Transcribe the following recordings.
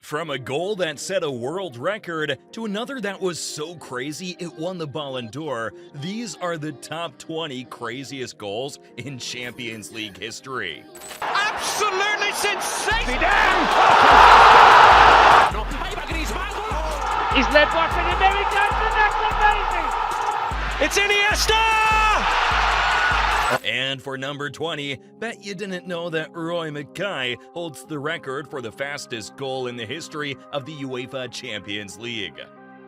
From a goal that set a world record to another that was so crazy it won the Ballon d'Or, these are the top 20 craziest goals in Champions League history. Absolutely sensational! Zidane! He's led Boateng and there he goes, and that's amazing! It's Iniesta! And for number 20, bet you didn't know that Roy Mackay holds the record for the fastest goal in the history of the UEFA Champions League.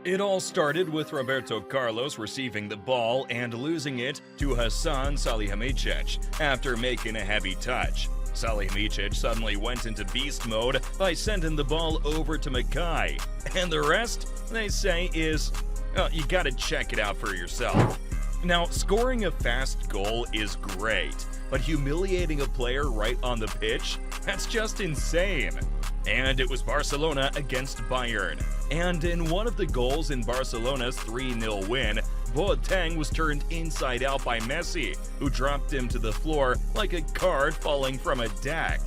It all started with Roberto Carlos receiving the ball and losing it to Hassan Salihamidzic after making a heavy touch. Salihamidzic suddenly went into beast mode by sending the ball over to Mackay. And the rest, they say, is, well, you gotta check it out for yourself. Now, scoring a fast goal is great, but humiliating a player right on the pitch? That's just insane. And it was Barcelona against Bayern. And in one of the goals in Barcelona's 3-0 win, Boateng was turned inside out by Messi, who dropped him to the floor like a card falling from a deck.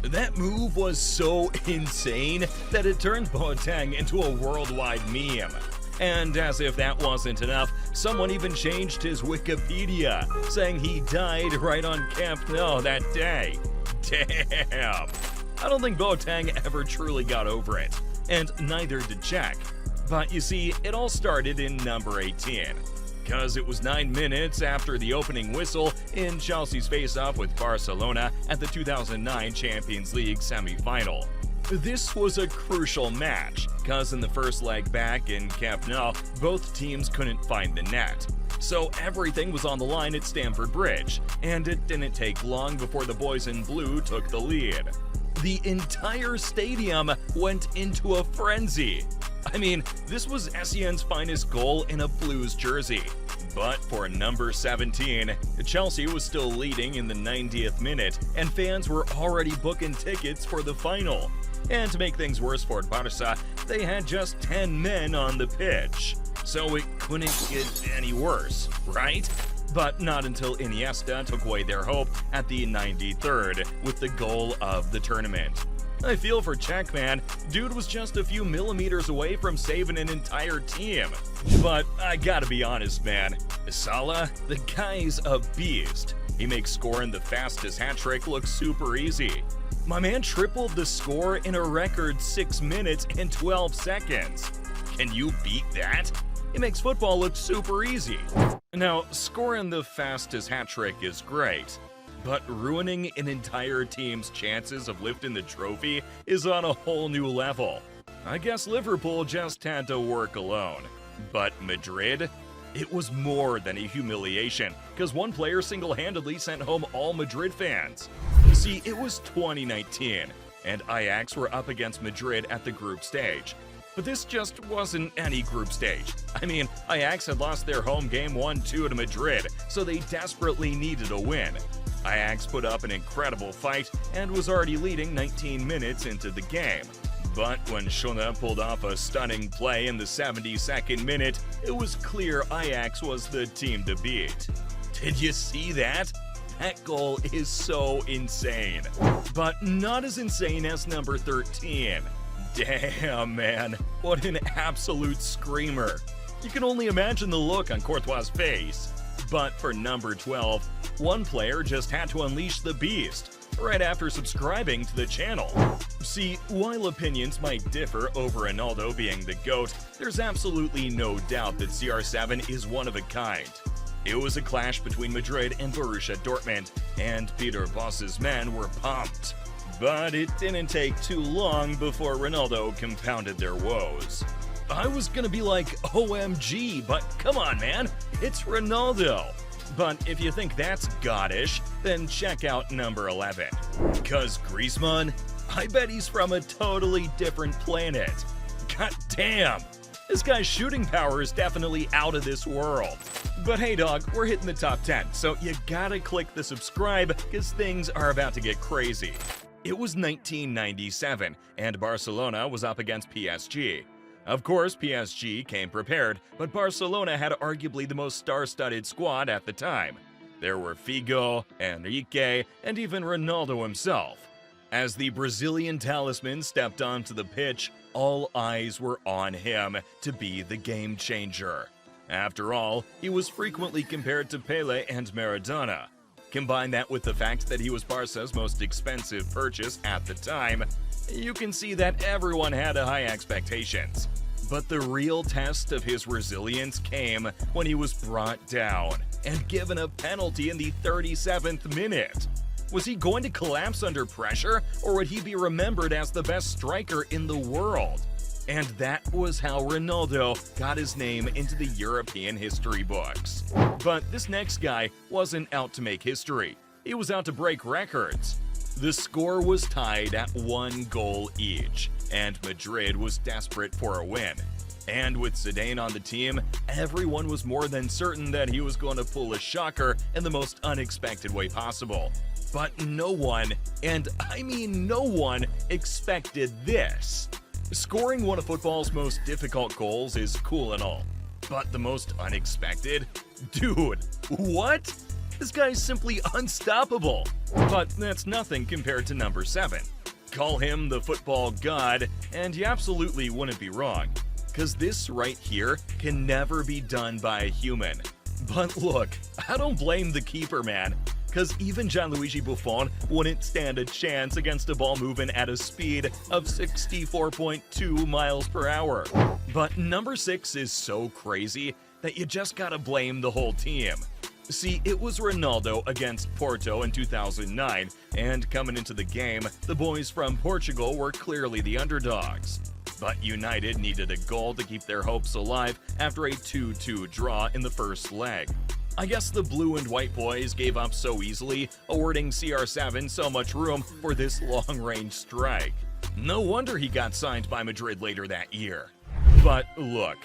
That move was so insane that it turned Boateng into a worldwide meme. And as if that wasn't enough, someone even changed his Wikipedia, saying he died right on Camp Nou that day. Damn! I don't think Boateng ever truly got over it, and neither did Czech. But you see, it all started in number 18, because it was 9 minutes after the opening whistle in Chelsea's face-off with Barcelona at the 2009 Champions League semi-final. This was a crucial match, because in the first leg back in Camp Nou, both teams couldn't find the net. So everything was on the line at Stamford Bridge, and it didn't take long before the boys in blue took the lead. The entire stadium went into a frenzy. I mean, this was Essien's finest goal in a Blues jersey. But for number 17, Chelsea was still leading in the 90th minute, and fans were already booking tickets for the final. And to make things worse for Barca, they had just 10 men on the pitch. So it couldn't get any worse, right? But not until Iniesta took away their hope at the 93rd with the goal of the tournament. I feel for Czech, man. Dude was just a few millimeters away from saving an entire team. But I gotta be honest, man. Salah, the guy's a beast. He makes scoring the fastest hat-trick look super easy. My man tripled the score in a record 6 minutes and 12 seconds. Can you beat that? It makes football look super easy. Now, scoring the fastest hat-trick is great, but ruining an entire team's chances of lifting the trophy is on a whole new level. I guess Liverpool just had to work alone. But Madrid? It was more than a humiliation, because one player single-handedly sent home all Madrid fans. See, it was 2019, and Ajax were up against Madrid at the group stage. But this just wasn't any group stage. I mean, Ajax had lost their home game 1-2 to Madrid, so they desperately needed a win. Ajax put up an incredible fight and was already leading 19 minutes into the game. But when Schone pulled off a stunning play in the 72nd minute, it was clear Ajax was the team to beat. Did you see that? That goal is so insane. But not as insane as number 13. Damn, man. What an absolute screamer. You can only imagine the look on Courtois' face. But for number 12, one player just had to unleash the beast right after subscribing to the channel. See, while opinions might differ over Ronaldo being the GOAT, there's absolutely no doubt that CR7 is one of a kind. It was a clash between Madrid and Borussia Dortmund, and Peter Bosz's men were pumped. But it didn't take too long before Ronaldo compounded their woes. I was gonna be like, OMG, but come on, man, it's Ronaldo. But if you think that's goddish, then check out number 11. Cause Griezmann? I bet he's from a totally different planet. God damn! This guy's shooting power is definitely out of this world. But hey dog, we're hitting the top 10, so you gotta click the subscribe, cause things are about to get crazy. It was 1997, and Barcelona was up against PSG. Of course, PSG came prepared, but Barcelona had arguably the most star-studded squad at the time. There were Figo, Enrique, and even Ronaldo himself. As the Brazilian talisman stepped onto the pitch, all eyes were on him to be the game changer. After all, he was frequently compared to Pelé and Maradona. Combine that with the fact that he was Barca's most expensive purchase at the time, you can see that everyone had high expectations. But the real test of his resilience came when he was brought down and given a penalty in the 37th minute. Was he going to collapse under pressure, or would he be remembered as the best striker in the world? And that was how Ronaldo got his name into the European history books. But this next guy wasn't out to make history. He was out to break records. The score was tied at 1 goal each, and Madrid was desperate for a win. And with Zidane on the team, everyone was more than certain that he was going to pull a shocker in the most unexpected way possible. But no one, and I mean no one, expected this. Scoring one of football's most difficult goals is cool and all, but the most unexpected? Dude, what? This guy's simply unstoppable. But that's nothing compared to number 7. Call him the football god, and you absolutely wouldn't be wrong, because this right here can never be done by a human. But look, I don't blame the keeper, man. Because even Gianluigi Buffon wouldn't stand a chance against a ball moving at a speed of 64.2 miles per hour. But number 6 is so crazy that you just gotta blame the whole team. See, it was Ronaldo against Porto in 2009, and coming into the game, the boys from Portugal were clearly the underdogs. But United needed a goal to keep their hopes alive after a 2-2 draw in the first leg. I guess the blue and white boys gave up so easily, awarding CR7 so much room for this long-range strike. No wonder he got signed by Madrid later that year. But look,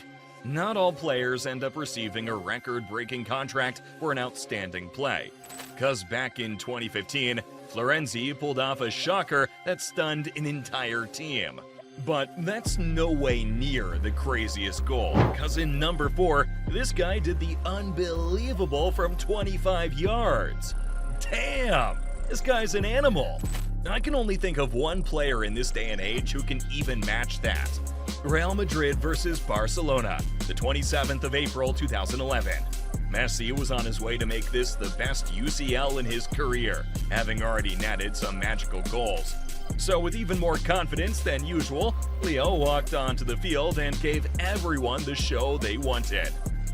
not all players end up receiving a record-breaking contract for an outstanding play. Cause back in 2015, Florenzi pulled off a shocker that stunned an entire team. But that's no way near the craziest goal, cause in number 4, this guy did the unbelievable from 25 yards. Damn, this guy's an animal. I can only think of one player in this day and age who can even match that. Real Madrid versus Barcelona, the 27th of April 2011. Messi was on his way to make this the best UCL in his career, having already netted some magical goals. So with even more confidence than usual, Leo walked onto the field and gave everyone the show they wanted.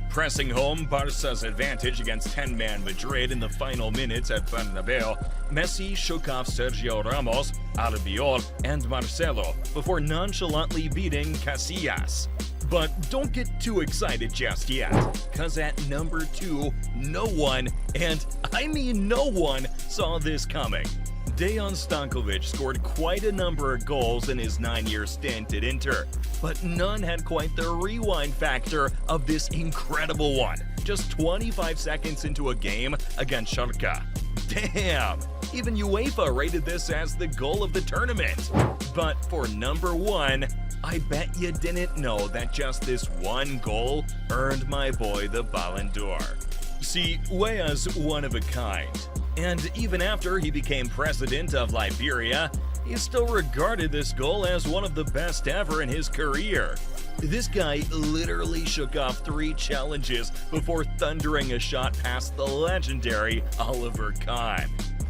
Pressing home Barca's advantage against 10-man Madrid in the final minutes at Bernabeu, Messi shook off Sergio Ramos, Albiol, and Marcelo before nonchalantly beating Casillas. But don't get too excited just yet, cause at number 2, no one, and I mean no one, saw this coming. Dejan Stankovic scored quite a number of goals in his 9-year stint at Inter, but none had quite the rewind factor of this incredible one, just 25 seconds into a game against Schalke. Damn! Even UEFA rated this as the goal of the tournament. But for number 1, I bet you didn't know that just this one goal earned my boy the Ballon d'Or. See, Weah's one of a kind. And even after he became president of Liberia, he still regarded this goal as one of the best ever in his career. This guy literally shook off 3 challenges before thundering a shot past the legendary Oliver Kahn.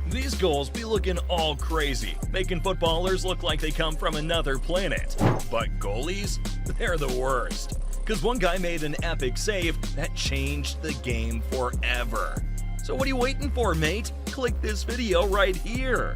These goals be looking all crazy, making footballers look like they come from another planet. But goalies? They're the worst. Because one guy made an epic save that changed the game forever. So what are you waiting for, mate? Click this video right here.